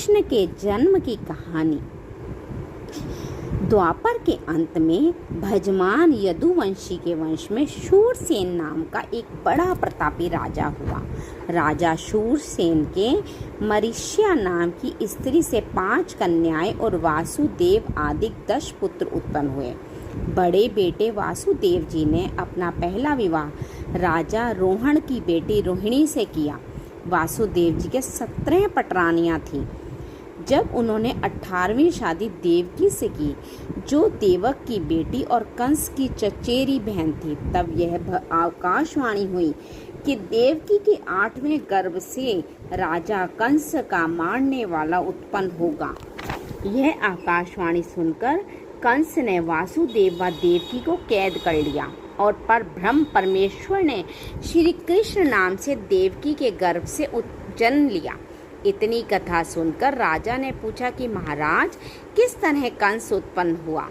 कृष्ण के जन्म की कहानी। द्वापर के अंत में भजमान यदुवंशी के वंश में शूरसेन नाम का एक बड़ा प्रतापी राजा हुआ। राजा शूरसेन के मरीष्या नाम की स्त्री से 5 कन्याएं और वासुदेव आदि 10 पुत्र उत्पन्न हुए। बड़े बेटे वासुदेव जी ने अपना पहला विवाह राजा रोहण की बेटी रोहिणी से किया। वासुदेव जी के 17 पटरानियां थीं। जब उन्होंने 18वीं शादी देवकी से की, जो देवक की बेटी और कंस की चचेरी बहन थी, तब यह आकाशवाणी हुई कि देवकी के 8वें गर्भ से राजा कंस का मारने वाला उत्पन्न होगा। यह आकाशवाणी सुनकर कंस ने वासुदेव व देवकी को कैद कर लिया और पर ब्रह्म परमेश्वर ने श्री कृष्ण नाम से देवकी के गर्भ से जन्म लिया। इतनी कथा सुनकर राजा ने पूछा कि महाराज, किस तरह कंस उत्पन्न हुआ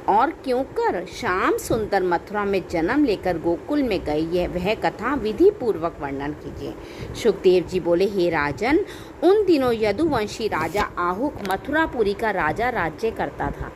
और क्यों कर श्याम सुंदर मथुरा में जन्म लेकर गोकुल में गए, यह वह कथा विधि पूर्वक वर्णन कीजिए। सुखदेव जी बोले, हे राजन, उन दिनों यदुवंशी राजा आहुक मथुरापुरी का राजा राज्य करता था।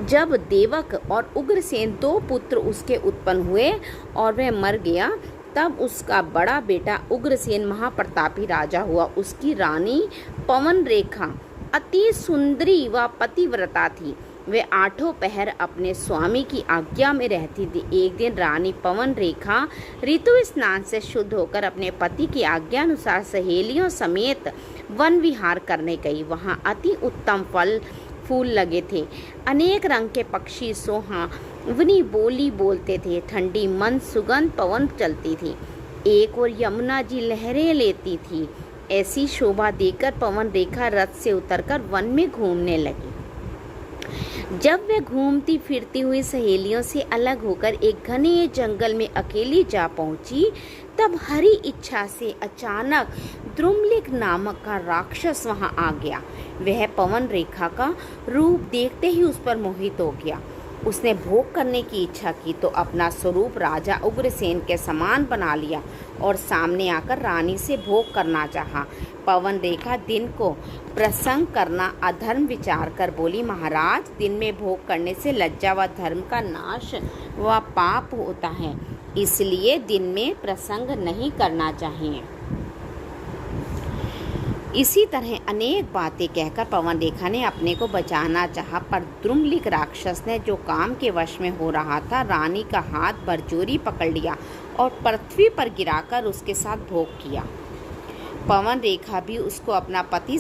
जब देवक और उग्रसेन 2 पुत्र उसके उत्पन्न हुए और वह मर गया, तब उसका बड़ा बेटा उग्रसेन महाप्रतापी राजा हुआ। उसकी रानी पवन रेखा अति सुंदरी व पतिव्रता थी। वे 8 पहर अपने स्वामी की आज्ञा में रहती थी। एक दिन रानी पवन रेखा ऋतु स्नान से शुद्ध होकर अपने पति की आज्ञा अनुसार सहेलियों समेत वन विहार करने गई। वहाँ अति उत्तम फल फूल लगे थे। अनेक रंग के पक्षी सुहावनी बोली बोलते थे। ठंडी मंद सुगंध पवन चलती थी। एक और यमुना जी लहरें लेती थी। ऐसी शोभा देकर पवन रेखा रथ से उतरकर वन में घूमने लगी। जब वह घूमती फिरती हुई सहेलियों से अलग होकर एक घने जंगल में अकेली जा पहुंची, तब हरी इच्छा से अचानक द्रुमलिक नामक का राक्षस वहां आ गया। वह पवन रेखा का रूप देखते ही उस पर मोहित हो गया। उसने भोग करने की इच्छा की तो अपना स्वरूप राजा उग्रसेन के समान बना लिया और सामने आकर रानी से भोग करना चाहा। पवन रेखा दिन को प्रसंग करना अधर्म विचार कर बोली, महाराज, दिन में भोग करने से लज्जा व धर्म का नाश व पाप होता है, इसलिए दिन में प्रसंग नहीं करना चाहिए। इसी तरह अनेक बातें कहकर पवन रेखा ने अपने को बचाना चाहा, पर द्रुमलिक राक्षस ने, जो काम के वश में हो रहा था, रानी का हाथ बरजोरी पकड़ लिया और पृथ्वी पर गिराकर उसके साथ भोग किया। पवन रेखा भी उसको अपना पति